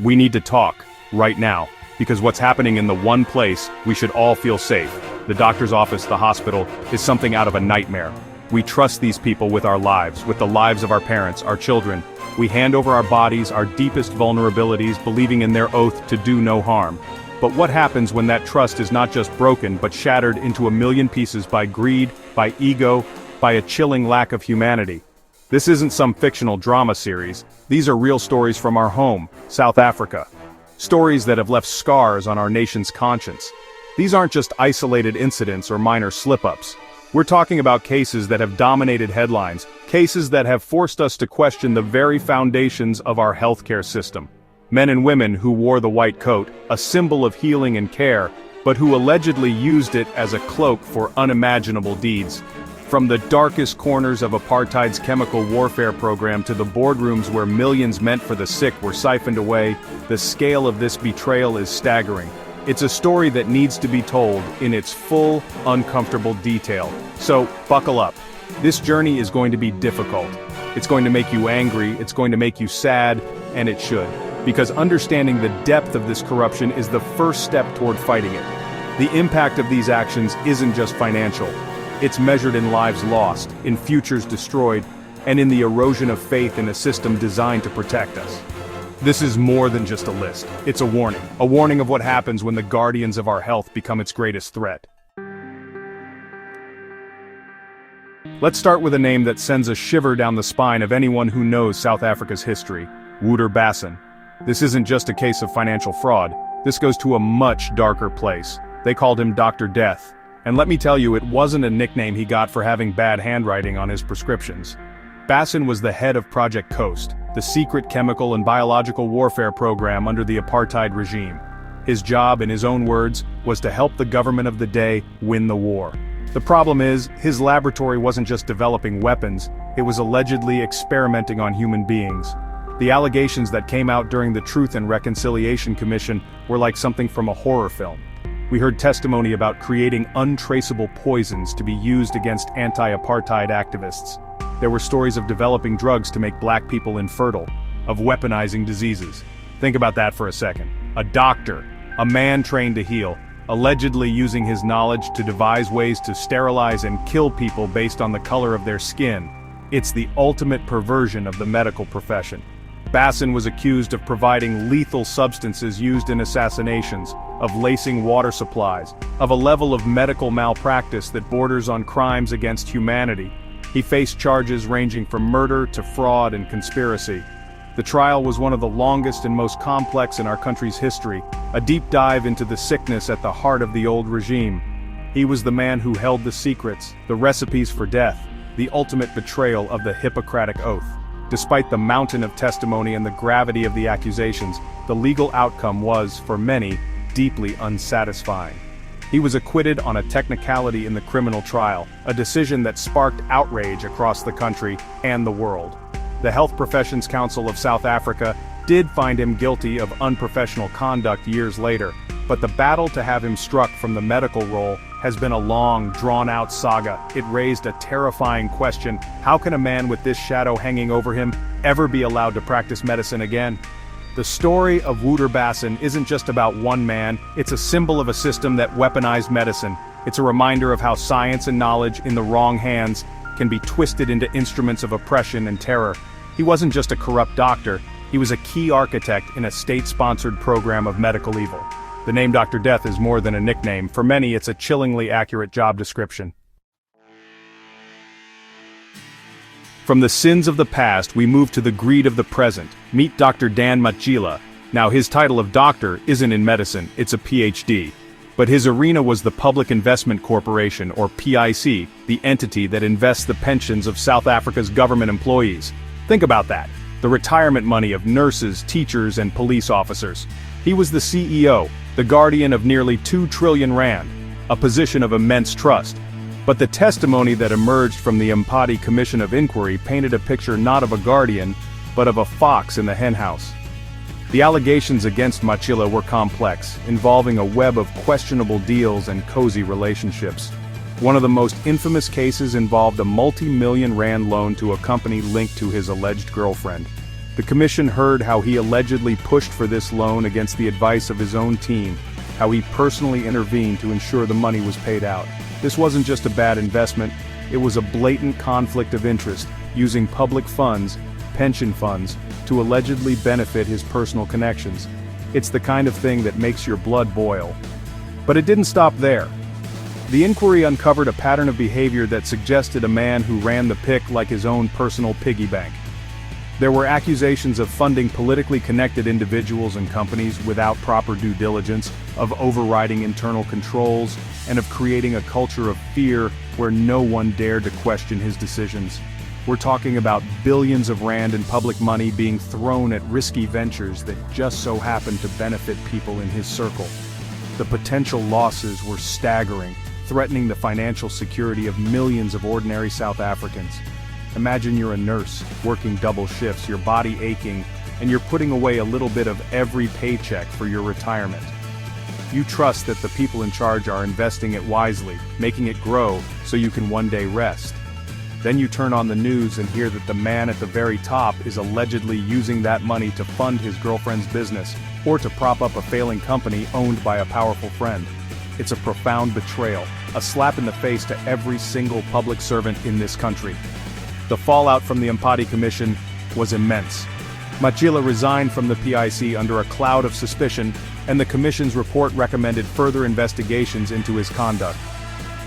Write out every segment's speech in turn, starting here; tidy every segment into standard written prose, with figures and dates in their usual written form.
We need to talk, right now, because what's happening in the one place we should all feel safe, the doctor's office, the hospital, is something out of a nightmare. We trust these people with our lives, with the lives of our parents, our children. We hand over our bodies, our deepest vulnerabilities, believing in their oath to do no harm. But what happens when that trust is not just broken but shattered into a million pieces by greed, by ego, by a chilling lack of humanity? This isn't some fictional drama series. These are real stories from our home, South Africa. Stories that have left scars on our nation's conscience. These aren't just isolated incidents or minor slip-ups. We're talking about cases that have dominated headlines, cases that have forced us to question the very foundations of our healthcare system. Men and women who wore the white coat, a symbol of healing and care, but who allegedly used it as a cloak for unimaginable deeds. From the darkest corners of apartheid's chemical warfare program to the boardrooms where millions meant for the sick were siphoned away, the scale of this betrayal is staggering. It's a story that needs to be told in its full, uncomfortable detail. So, buckle up. This journey is going to be difficult. It's going to make you angry, it's going to make you sad, and it should. Because understanding the depth of this corruption is the first step toward fighting it. The impact of these actions isn't just financial. It's measured in lives lost, in futures destroyed, and in the erosion of faith in a system designed to protect us. This is more than just a list. It's a warning of what happens when the guardians of our health become its greatest threat. Let's start with a name that sends a shiver down the spine of anyone who knows South Africa's history, Wouter Basson. This isn't just a case of financial fraud. This goes to a much darker place. They called him Dr. Death. And let me tell you, it wasn't a nickname he got for having bad handwriting on his prescriptions. Basson was the head of Project Coast, the secret chemical and biological warfare program under the apartheid regime. His job, in his own words, was to help the government of the day win the war. The problem is, his laboratory wasn't just developing weapons, it was allegedly experimenting on human beings. The allegations that came out during the Truth and Reconciliation Commission were like something from a horror film. We heard testimony about creating untraceable poisons to be used against anti-apartheid activists. There were stories of developing drugs to make black people infertile, of weaponizing diseases. Think about that for a second. A doctor, a man trained to heal, allegedly using his knowledge to devise ways to sterilize and kill people based on the color of their skin. It's the ultimate perversion of the medical profession. Basson was accused of providing lethal substances used in assassinations, of lacing water supplies, of a level of medical malpractice that borders on crimes against humanity. He faced charges ranging from murder to fraud and conspiracy. The trial was one of the longest and most complex in our country's history, a deep dive into the sickness at the heart of the old regime. He was the man who held the secrets, the recipes for death, the ultimate betrayal of the Hippocratic Oath. Despite the mountain of testimony and the gravity of the accusations, the legal outcome was, for many, deeply unsatisfying. He was acquitted on a technicality in the criminal trial, a decision that sparked outrage across the country and the world. The Health Professions Council of South Africa did find him guilty of unprofessional conduct years later, but the battle to have him struck from the medical role has been a long, drawn-out saga. It raised a terrifying question: how can a man with this shadow hanging over him ever be allowed to practice medicine again? The story of Wouter Basson isn't just about one man, it's a symbol of a system that weaponized medicine. It's a reminder of how science and knowledge in the wrong hands can be twisted into instruments of oppression and terror. He wasn't just a corrupt doctor, he was a key architect in a state-sponsored program of medical evil. The name Dr. Death is more than a nickname. For many, it's a chillingly accurate job description. From the sins of the past, we move to the greed of the present. Meet Dr. Dan Matjila. Now, his title of doctor isn't in medicine, it's a PhD. But his arena was the Public Investment Corporation, or PIC, the entity that invests the pensions of South Africa's government employees. Think about that. The retirement money of nurses, teachers, and police officers. He was the CEO, the guardian of nearly 2 trillion rand, a position of immense trust. But the testimony that emerged from the Mpati Commission of Inquiry painted a picture not of a guardian, but of a fox in the henhouse. The allegations against Matjila were complex, involving a web of questionable deals and cozy relationships. One of the most infamous cases involved a multi-million rand loan to a company linked to his alleged girlfriend. The commission heard how he allegedly pushed for this loan against the advice of his own team, how he personally intervened to ensure the money was paid out. This wasn't just a bad investment, it was a blatant conflict of interest, using public funds, pension funds, to allegedly benefit his personal connections. It's the kind of thing that makes your blood boil. But it didn't stop there. The inquiry uncovered a pattern of behavior that suggested a man who ran the PIC like his own personal piggy bank. There were accusations of funding politically connected individuals and companies without proper due diligence, of overriding internal controls, and of creating a culture of fear where no one dared to question his decisions. We're talking about billions of rand in public money being thrown at risky ventures that just so happened to benefit people in his circle. The potential losses were staggering, threatening the financial security of millions of ordinary South Africans. Imagine you're a nurse, working double shifts, your body aching, and you're putting away a little bit of every paycheck for your retirement. You trust that the people in charge are investing it wisely, making it grow, so you can one day rest. Then you turn on the news and hear that the man at the very top is allegedly using that money to fund his girlfriend's business, or to prop up a failing company owned by a powerful friend. It's a profound betrayal, a slap in the face to every single public servant in this country. The fallout from the Mpati Commission was immense. Machila resigned from the PIC under a cloud of suspicion, and the Commission's report recommended further investigations into his conduct.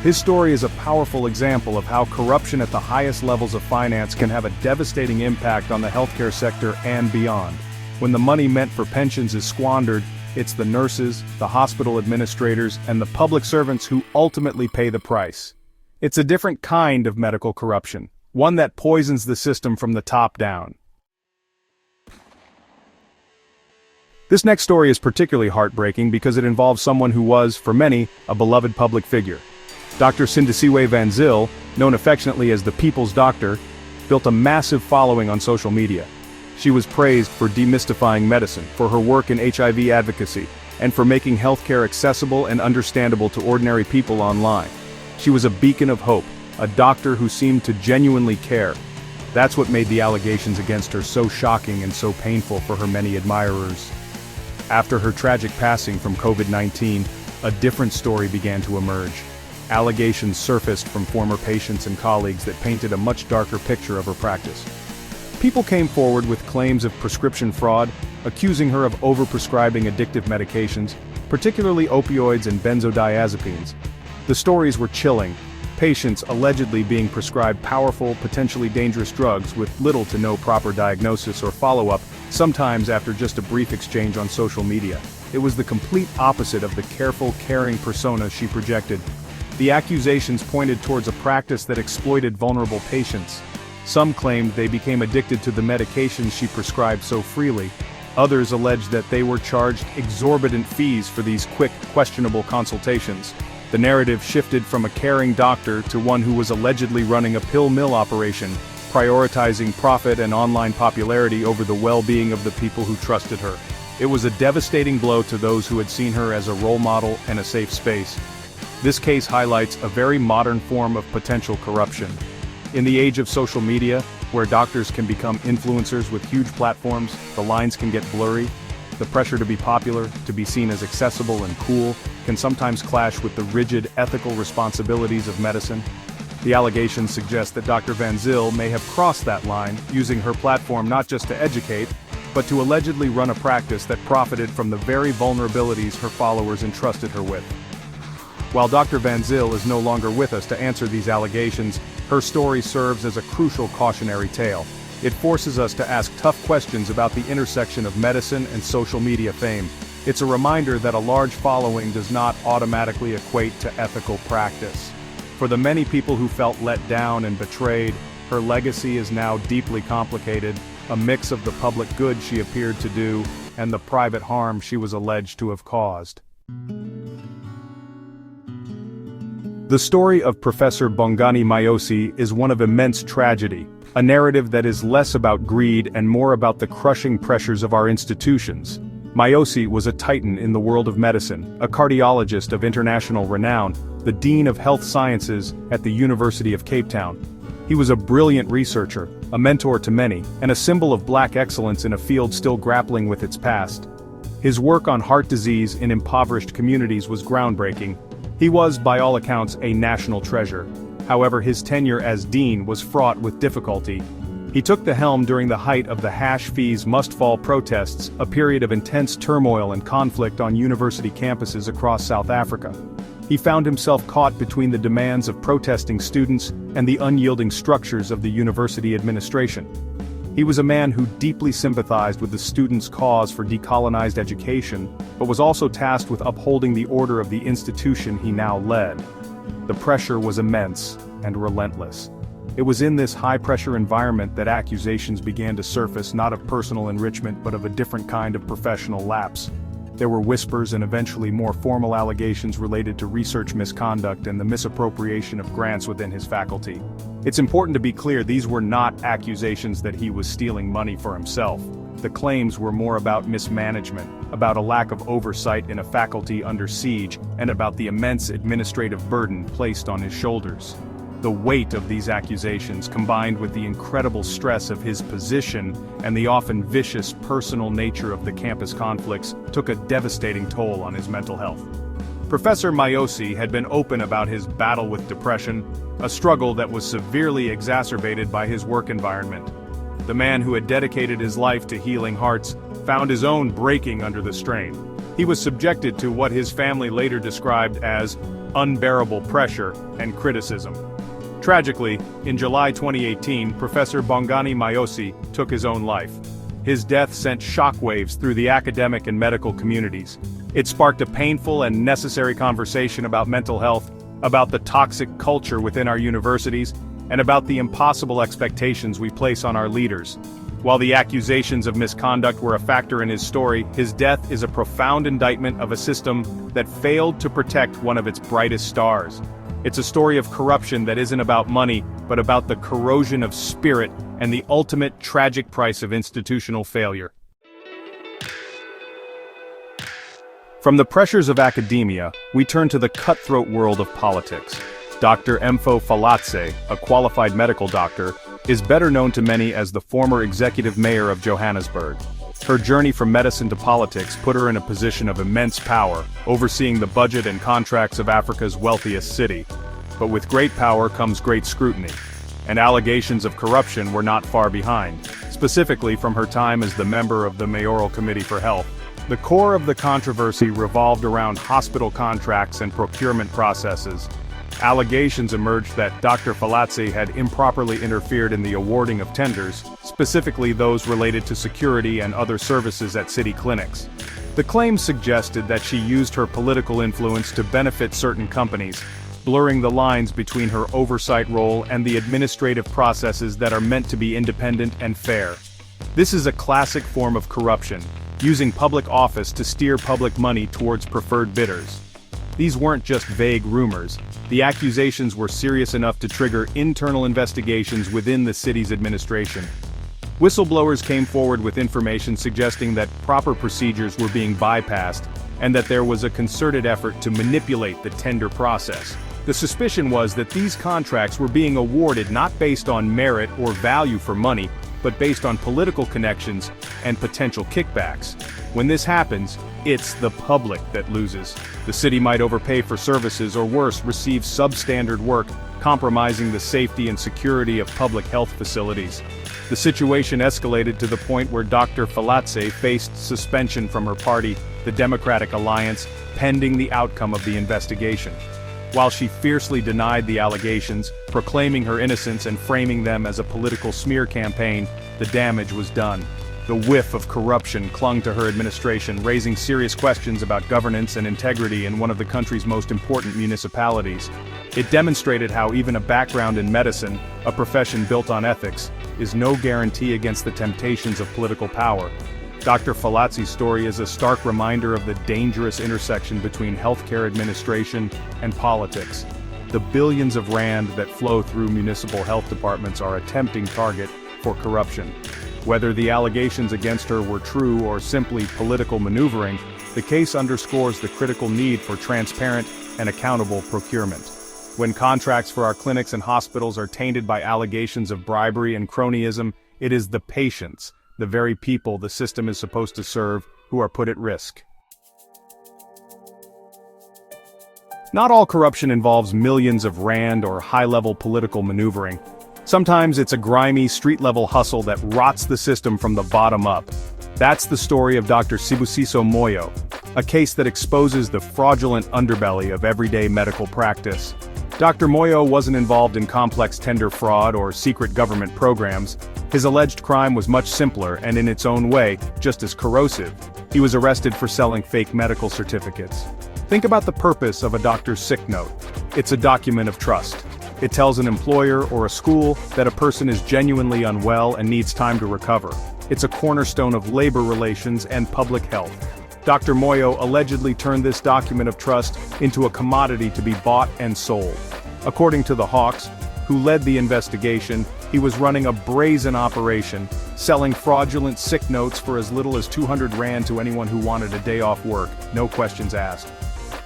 His story is a powerful example of how corruption at the highest levels of finance can have a devastating impact on the healthcare sector and beyond. When the money meant for pensions is squandered, it's the nurses, the hospital administrators, and the public servants who ultimately pay the price. It's a different kind of medical corruption, one that poisons the system from the top down. This next story is particularly heartbreaking because it involves someone who was, for many, a beloved public figure. Dr. Sindisiwe Van Zyl, known affectionately as the People's Doctor, built a massive following on social media. She was praised for demystifying medicine, for her work in HIV advocacy, and for making healthcare accessible and understandable to ordinary people online. She was a beacon of hope, a doctor who seemed to genuinely care. That's what made the allegations against her so shocking and so painful for her many admirers. After her tragic passing from COVID-19, a different story began to emerge. Allegations surfaced from former patients and colleagues that painted a much darker picture of her practice. People came forward with claims of prescription fraud, accusing her of overprescribing addictive medications, particularly opioids and benzodiazepines. The stories were chilling. Patients allegedly being prescribed powerful, potentially dangerous drugs with little to no proper diagnosis or follow-up, sometimes after just a brief exchange on social media. It was the complete opposite of the careful, caring persona she projected. The accusations pointed towards a practice that exploited vulnerable patients. Some claimed they became addicted to the medications she prescribed so freely. Others alleged that they were charged exorbitant fees for these quick, questionable consultations. The narrative shifted from a caring doctor to one who was allegedly running a pill mill operation, prioritizing profit and online popularity over the well-being of the people who trusted her. It was a devastating blow to those who had seen her as a role model and a safe space. This case highlights a very modern form of potential corruption. In the age of social media, where doctors can become influencers with huge platforms, the lines can get blurry. The pressure to be popular, to be seen as accessible and cool, can sometimes clash with the rigid ethical responsibilities of medicine. The allegations suggest that Dr. Van Zyl may have crossed that line, using her platform not just to educate, but to allegedly run a practice that profited from the very vulnerabilities her followers entrusted her with. While Dr. Van Zyl is no longer with us to answer these allegations, her story serves as a crucial cautionary tale. It forces us to ask tough questions about the intersection of medicine and social media fame. It's a reminder that a large following does not automatically equate to ethical practice. For the many people who felt let down and betrayed, her legacy is now deeply complicated, a mix of the public good she appeared to do and the private harm she was alleged to have caused. The story of Professor Bongani Mayosi is one of immense tragedy, a narrative that is less about greed and more about the crushing pressures of our institutions. Mayosi was a titan in the world of medicine, a cardiologist of international renown, the Dean of Health Sciences at the University of Cape Town. He was a brilliant researcher, a mentor to many, and a symbol of Black excellence in a field still grappling with its past. His work on heart disease in impoverished communities was groundbreaking. He was, by all accounts, a national treasure. However, his tenure as dean was fraught with difficulty. He took the helm during the height of the hash fees must fall protests, a period of intense turmoil and conflict on university campuses across South Africa. He found himself caught between the demands of protesting students and the unyielding structures of the university administration. He was a man who deeply sympathized with the students' cause for decolonized education, but was also tasked with upholding the order of the institution he now led. The pressure was immense and relentless. It was in this high-pressure environment that accusations began to surface, not of personal enrichment but of a different kind of professional lapse. There were whispers and eventually more formal allegations related to research misconduct and the misappropriation of grants within his faculty. It's important to be clear, these were not accusations that he was stealing money for himself. The claims were more about mismanagement, about a lack of oversight in a faculty under siege, and about the immense administrative burden placed on his shoulders. The weight of these accusations, combined with the incredible stress of his position and the often vicious personal nature of the campus conflicts, took a devastating toll on his mental health. Professor Mayosi had been open about his battle with depression, a struggle that was severely exacerbated by his work environment. The man who had dedicated his life to healing hearts found his own breaking under the strain. He was subjected to what his family later described as unbearable pressure and criticism. Tragically, in July 2018, Professor Bongani Mayosi took his own life. His death sent shockwaves through the academic and medical communities. It sparked a painful and necessary conversation about mental health, about the toxic culture within our universities, and about the impossible expectations we place on our leaders. While the accusations of misconduct were a factor in his story, his death is a profound indictment of a system that failed to protect one of its brightest stars. It's a story of corruption that isn't about money, but about the corrosion of spirit and the ultimate tragic price of institutional failure. From the pressures of academia, we turn to the cutthroat world of politics. Dr. Mfo Falatse, a qualified medical doctor, is better known to many as the former executive mayor of Johannesburg. Her journey from medicine to politics put her in a position of immense power, overseeing the budget and contracts of Africa's wealthiest city. But with great power comes great scrutiny. And allegations of corruption were not far behind, specifically from her time as the member of the Mayoral Committee for Health. The core of the controversy revolved around hospital contracts and procurement processes. Allegations emerged that Dr. Falatse had improperly interfered in the awarding of tenders, specifically those related to security and other services at city clinics. The claims suggested that she used her political influence to benefit certain companies, blurring the lines between her oversight role and the administrative processes that are meant to be independent and fair. This is a classic form of corruption, using public office to steer public money towards preferred bidders. These weren't just vague rumors. The accusations were serious enough to trigger internal investigations within the city's administration. Whistleblowers came forward with information suggesting that proper procedures were being bypassed and that there was a concerted effort to manipulate the tender process. The suspicion was that these contracts were being awarded not based on merit or value for money, but based on political connections and potential kickbacks. When this happens, it's the public that loses. The city might overpay for services or worse, receive substandard work, compromising the safety and security of public health facilities. The situation escalated to the point where Dr. Falatse faced suspension from her party, the Democratic Alliance, pending the outcome of the investigation. While she fiercely denied the allegations, proclaiming her innocence and framing them as a political smear campaign, the damage was done. The whiff of corruption clung to her administration, raising serious questions about governance and integrity in one of the country's most important municipalities. It demonstrated how even a background in medicine, a profession built on ethics, is no guarantee against the temptations of political power. Dr. Falatse's story is a stark reminder of the dangerous intersection between healthcare administration and politics. The billions of rand that flow through municipal health departments are a tempting target for corruption. Whether the allegations against her were true or simply political maneuvering, the case underscores the critical need for transparent and accountable procurement. When contracts for our clinics and hospitals are tainted by allegations of bribery and cronyism, it is the patients, the very people the system is supposed to serve, who are put at risk. Not all corruption involves millions of rand or high-level political maneuvering. Sometimes it's a grimy, street-level hustle that rots the system from the bottom up. That's the story of Dr. Sibusiso Moyo, a case that exposes the fraudulent underbelly of everyday medical practice. Dr. Moyo wasn't involved in complex tender fraud or secret government programs. His alleged crime was much simpler and in its own way, just as corrosive. He was arrested for selling fake medical certificates. Think about the purpose of a doctor's sick note. It's a document of trust. It tells an employer or a school that a person is genuinely unwell and needs time to recover. It's a cornerstone of labor relations and public health. Dr. Moyo allegedly turned this document of trust into a commodity to be bought and sold. According to the Hawks, who led the investigation, he was running a brazen operation, selling fraudulent sick notes for as little as 200 rand to anyone who wanted a day off work, no questions asked.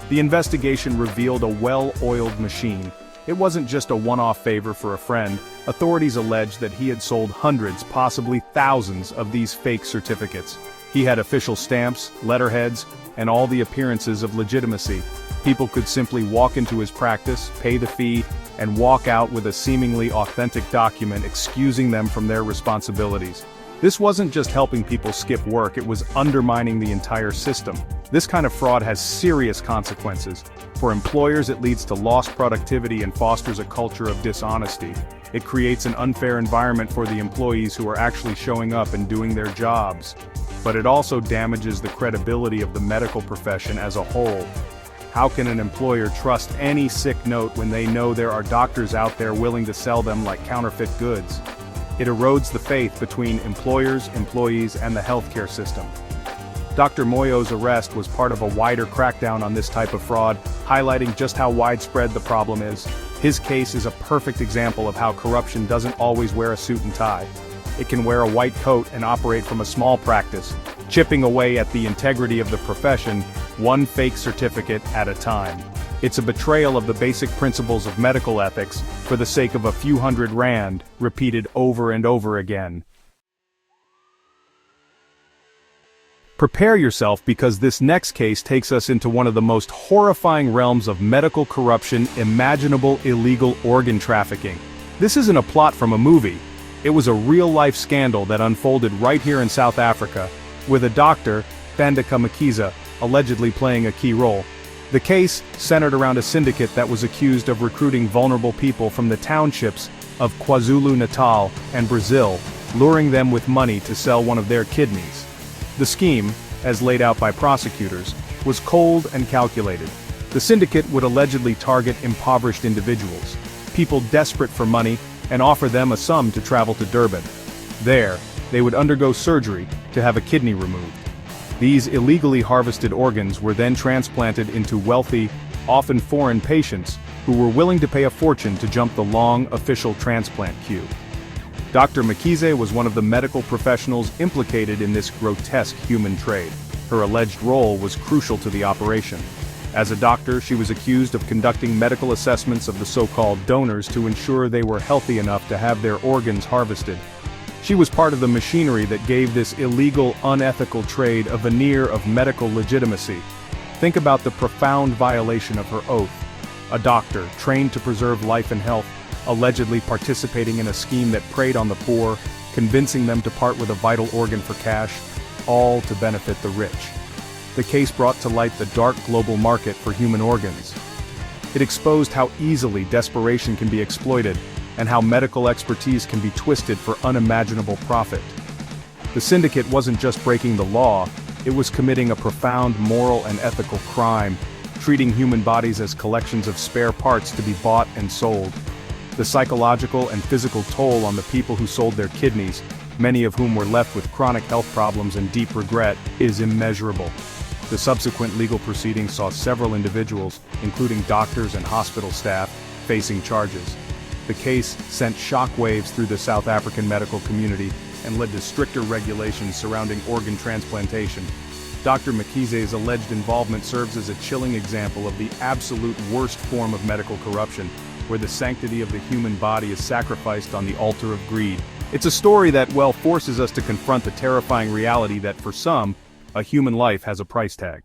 The investigation revealed a well-oiled machine. It wasn't just a one-off favor for a friend. Authorities alleged that he had sold hundreds, possibly thousands, of these fake certificates. He had official stamps, letterheads, and all the appearances of legitimacy. People could simply walk into his practice, pay the fee, and walk out with a seemingly authentic document excusing them from their responsibilities. This wasn't just helping people skip work, it was undermining the entire system. This kind of fraud has serious consequences. For employers, it leads to lost productivity and fosters a culture of dishonesty. It creates an unfair environment for the employees who are actually showing up and doing their jobs. But it also damages the credibility of the medical profession as a whole. How can an employer trust any sick note when they know there are doctors out there willing to sell them like counterfeit goods? It erodes the faith between employers, employees, and the healthcare system. Dr. Moyo's arrest was part of a wider crackdown on this type of fraud, highlighting just how widespread the problem is. His case is a perfect example of how corruption doesn't always wear a suit and tie. It can wear a white coat and operate from a small practice, chipping away at the integrity of the profession, one fake certificate at a time. It's a betrayal of the basic principles of medical ethics for the sake of a few hundred rand, repeated over and over again. Prepare yourself because this next case takes us into one of the most horrifying realms of medical corruption imaginable: illegal organ trafficking. This isn't a plot from a movie. It was a real-life scandal that unfolded right here in South Africa, with a doctor, Thandeka Mkhize, allegedly playing a key role. The case centered around a syndicate that was accused of recruiting vulnerable people from the townships of KwaZulu-Natal and Brazil, luring them with money to sell one of their kidneys. The scheme, as laid out by prosecutors, was cold and calculated. The syndicate would allegedly target impoverished individuals, people desperate for money, and offer them a sum to travel to Durban. There, they would undergo surgery to have a kidney removed. These illegally harvested organs were then transplanted into wealthy, often foreign patients who were willing to pay a fortune to jump the long, official transplant queue. Dr. Mkhize was one of the medical professionals implicated in this grotesque human trade. Her alleged role was crucial to the operation. As a doctor, she was accused of conducting medical assessments of the so-called donors to ensure they were healthy enough to have their organs harvested. She was part of the machinery that gave this illegal, unethical trade a veneer of medical legitimacy. Think about the profound violation of her oath. A doctor, trained to preserve life and health, allegedly participating in a scheme that preyed on the poor, convincing them to part with a vital organ for cash, all to benefit the rich. The case brought to light the dark global market for human organs. It exposed how easily desperation can be exploited, and how medical expertise can be twisted for unimaginable profit. The syndicate wasn't just breaking the law, it was committing a profound moral and ethical crime, treating human bodies as collections of spare parts to be bought and sold. The psychological and physical toll on the people who sold their kidneys, many of whom were left with chronic health problems and deep regret, is immeasurable. The subsequent legal proceedings saw several individuals, including doctors and hospital staff, facing charges. The case sent shockwaves through the South African medical community and led to stricter regulations surrounding organ transplantation. Dr. Makize's alleged involvement serves as a chilling example of the absolute worst form of medical corruption, where the sanctity of the human body is sacrificed on the altar of greed. It's a story that, well, forces us to confront the terrifying reality that for some, a human life has a price tag.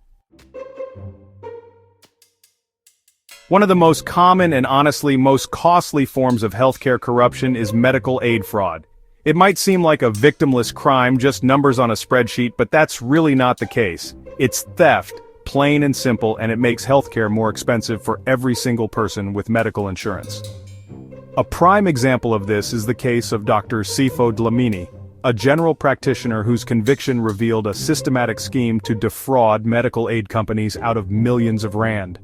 One of the most common and honestly most costly forms of healthcare corruption is medical aid fraud. It might seem like a victimless crime, just numbers on a spreadsheet, but that's really not the case. It's theft, plain and simple, and it makes healthcare more expensive for every single person with medical insurance. A prime example of this is the case of Dr. Sifo Dlamini, a general practitioner whose conviction revealed a systematic scheme to defraud medical aid companies out of millions of rand.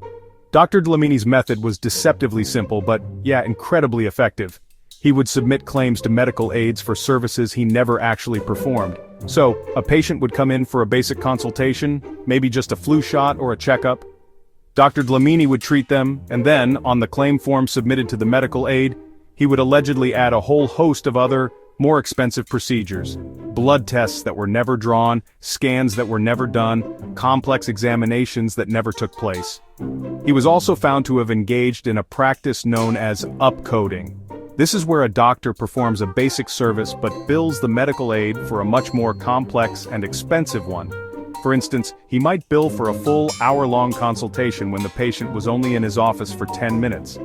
Dr. Dlamini's method was deceptively simple but, incredibly effective. He would submit claims to medical aids for services he never actually performed. So, a patient would come in for a basic consultation, maybe just a flu shot or a checkup. Dr. Dlamini would treat them, and then, on the claim form submitted to the medical aid, he would allegedly add a whole host of other, more expensive procedures. Blood tests that were never drawn, scans that were never done, complex examinations that never took place. He was also found to have engaged in a practice known as upcoding. This is where a doctor performs a basic service but bills the medical aid for a much more complex and expensive one. For instance, he might bill for a full hour-long consultation when the patient was only in his office for 10 minutes.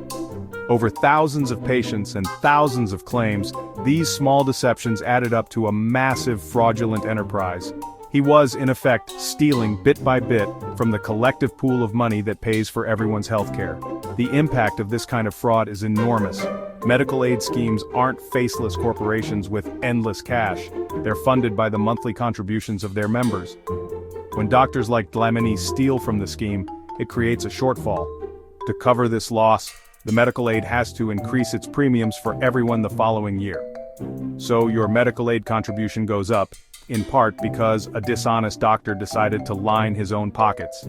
Over thousands of patients and thousands of claims, these small deceptions added up to a massive fraudulent enterprise. He was, in effect, stealing bit by bit from the collective pool of money that pays for everyone's healthcare. The impact of this kind of fraud is enormous. Medical aid schemes aren't faceless corporations with endless cash. They're funded by the monthly contributions of their members. When doctors like Dlamini steal from the scheme, it creates a shortfall. To cover this loss, the medical aid has to increase its premiums for everyone the following year. So your medical aid contribution goes up, in part because a dishonest doctor decided to line his own pockets.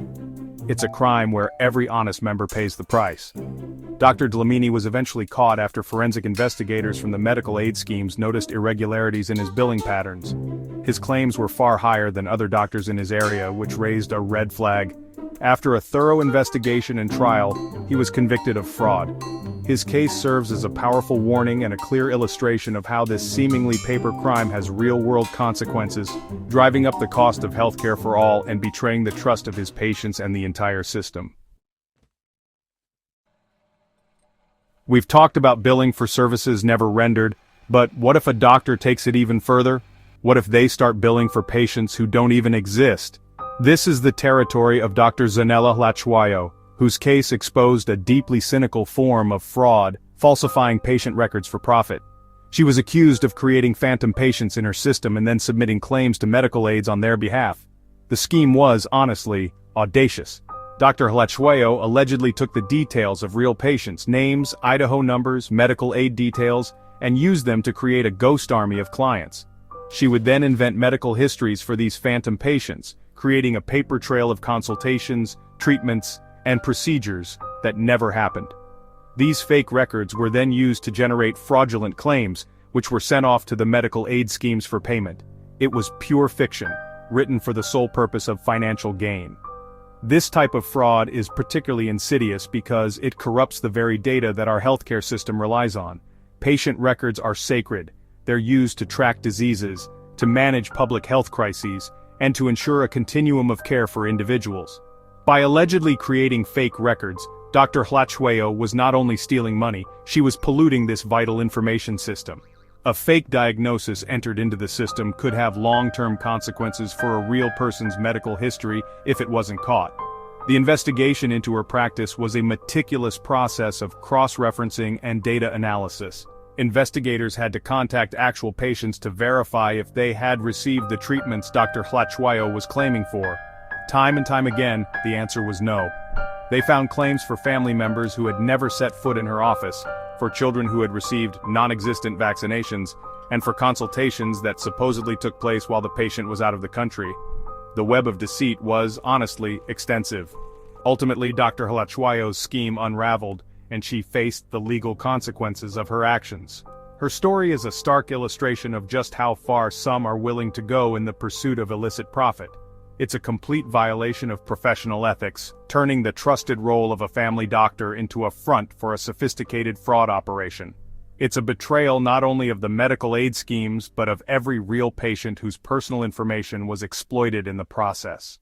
It's a crime where every honest member pays the price. Dr. Dlamini was eventually caught after forensic investigators from the medical aid schemes noticed irregularities in his billing patterns. His claims were far higher than other doctors in his area, which raised a red flag. After a thorough investigation and trial, he was convicted of fraud. His case serves as a powerful warning and a clear illustration of how this seemingly paper crime has real-world consequences, driving up the cost of healthcare for all and betraying the trust of his patients and the entire system. We've talked about billing for services never rendered, but what if a doctor takes it even further? What if they start billing for patients who don't even exist? This is the territory of Dr. Zanella Hlachwayo, whose case exposed a deeply cynical form of fraud, falsifying patient records for profit. She was accused of creating phantom patients in her system and then submitting claims to medical aids on their behalf. The scheme was, honestly, audacious. Dr. Hlachwayo allegedly took the details of real patients, names, Idaho numbers, medical aid details, and used them to create a ghost army of clients. She would then invent medical histories for these phantom patients, creating a paper trail of consultations, treatments, and procedures that never happened. These fake records were then used to generate fraudulent claims, which were sent off to the medical aid schemes for payment. It was pure fiction, written for the sole purpose of financial gain. This type of fraud is particularly insidious because it corrupts the very data that our healthcare system relies on. Patient records are sacred. They're used to track diseases, to manage public health crises, and to ensure a continuum of care for individuals. By allegedly creating fake records, Dr. Hlachwayo was not only stealing money, she was polluting this vital information system. A fake diagnosis entered into the system could have long-term consequences for a real person's medical history if it wasn't caught. The investigation into her practice was a meticulous process of cross-referencing and data analysis. Investigators had to contact actual patients to verify if they had received the treatments Dr. Hlachwayo was claiming for. Time and time again, the answer was no. They found claims for family members who had never set foot in her office, for children who had received non-existent vaccinations, and for consultations that supposedly took place while the patient was out of the country. The web of deceit was, honestly, extensive. Ultimately, Dr. Hlachwayo's scheme unraveled, and she faced the legal consequences of her actions. Her story is a stark illustration of just how far some are willing to go in the pursuit of illicit profit. It's a complete violation of professional ethics, turning the trusted role of a family doctor into a front for a sophisticated fraud operation. It's a betrayal not only of the medical aid schemes but of every real patient whose personal information was exploited in the process.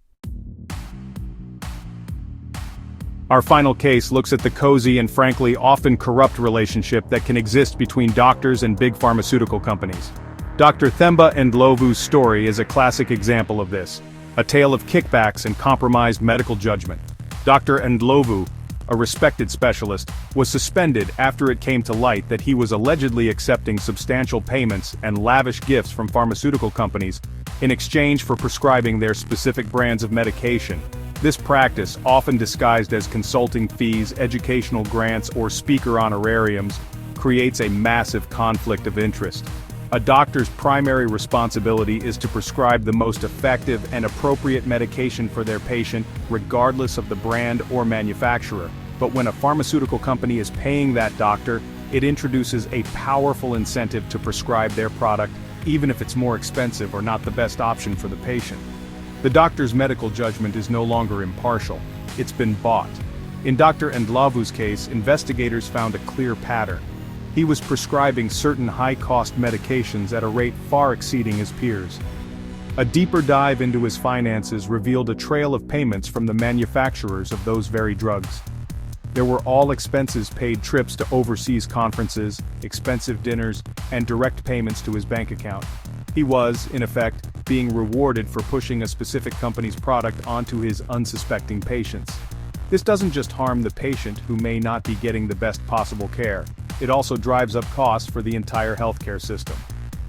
Our final case looks at the cozy and frankly often corrupt relationship that can exist between doctors and big pharmaceutical companies. Dr. Themba Ndlovu's story is a classic example of this, a tale of kickbacks and compromised medical judgment. Dr. Ndlovu, a respected specialist, was suspended after it came to light that he was allegedly accepting substantial payments and lavish gifts from pharmaceutical companies in exchange for prescribing their specific brands of medication. This practice, often disguised as consulting fees, educational grants, or speaker honorariums, creates a massive conflict of interest. A doctor's primary responsibility is to prescribe the most effective and appropriate medication for their patient, regardless of the brand or manufacturer. But when a pharmaceutical company is paying that doctor, it introduces a powerful incentive to prescribe their product, even if it's more expensive or not the best option for the patient. The doctor's medical judgment is no longer impartial. It's been bought. In Dr. Ndlovu's case, investigators found a clear pattern. He was prescribing certain high-cost medications at a rate far exceeding his peers. A deeper dive into his finances revealed a trail of payments from the manufacturers of those very drugs. There were all-expenses-paid trips to overseas conferences, expensive dinners, and direct payments to his bank account. He was, in effect, being rewarded for pushing a specific company's product onto his unsuspecting patients. This doesn't just harm the patient who may not be getting the best possible care, it also drives up costs for the entire healthcare system.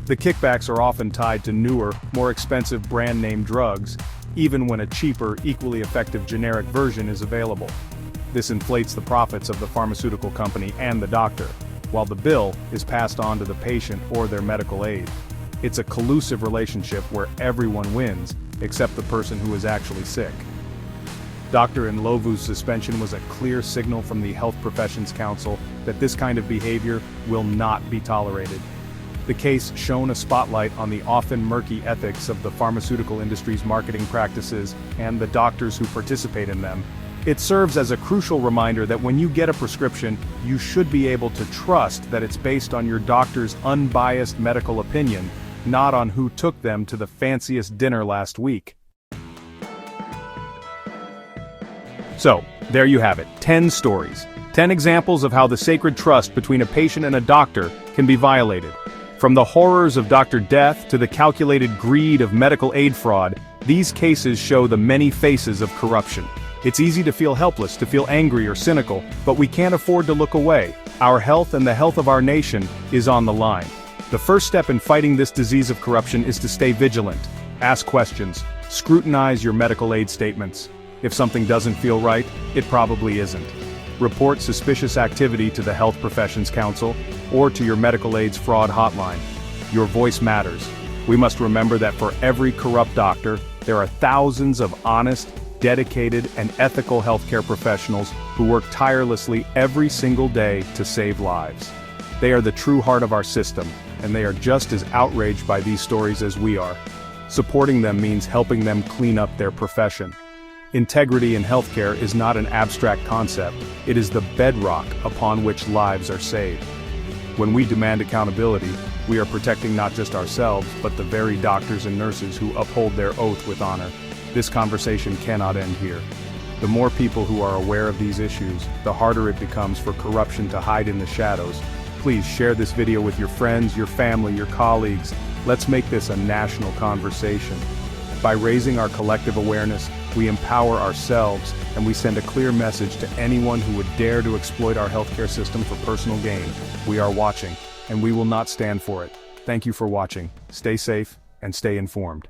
The kickbacks are often tied to newer, more expensive brand-name drugs, even when a cheaper, equally effective generic version is available. This inflates the profits of the pharmaceutical company and the doctor, while the bill is passed on to the patient or their medical aid. It's a collusive relationship where everyone wins, except the person who is actually sick. Dr. Ndlovu's suspension was a clear signal from the Health Professions Council that this kind of behavior will not be tolerated. The case shone a spotlight on the often murky ethics of the pharmaceutical industry's marketing practices and the doctors who participate in them. It serves as a crucial reminder that when you get a prescription, you should be able to trust that it's based on your doctor's unbiased medical opinion, not on who took them to the fanciest dinner last week. So, there you have it, 10 stories. 10 examples of how the sacred trust between a patient and a doctor can be violated. From the horrors of Dr. Death to the calculated greed of medical aid fraud, these cases show the many faces of corruption. It's easy to feel helpless, to feel angry or cynical, but we can't afford to look away. Our health and the health of our nation is on the line. The first step in fighting this disease of corruption is to stay vigilant. Ask questions. Scrutinize your medical aid statements. If something doesn't feel right, it probably isn't. Report suspicious activity to the Health Professions Council or to your medical aid's fraud hotline. Your voice matters. We must remember that for every corrupt doctor, there are thousands of honest, dedicated, and ethical healthcare professionals who work tirelessly every single day to save lives. They are the true heart of our system, and they are just as outraged by these stories as we are. Supporting them means helping them clean up their profession. Integrity in healthcare is not an abstract concept, it is the bedrock upon which lives are saved. When we demand accountability, we are protecting not just ourselves, but the very doctors and nurses who uphold their oath with honor. This conversation cannot end here. The more people who are aware of these issues, the harder it becomes for corruption to hide in the shadows. Please share this video with your friends, your family, your colleagues. Let's make this a national conversation. By raising our collective awareness, we empower ourselves, and we send a clear message to anyone who would dare to exploit our healthcare system for personal gain. We are watching, and we will not stand for it. Thank you for watching. Stay safe and stay informed.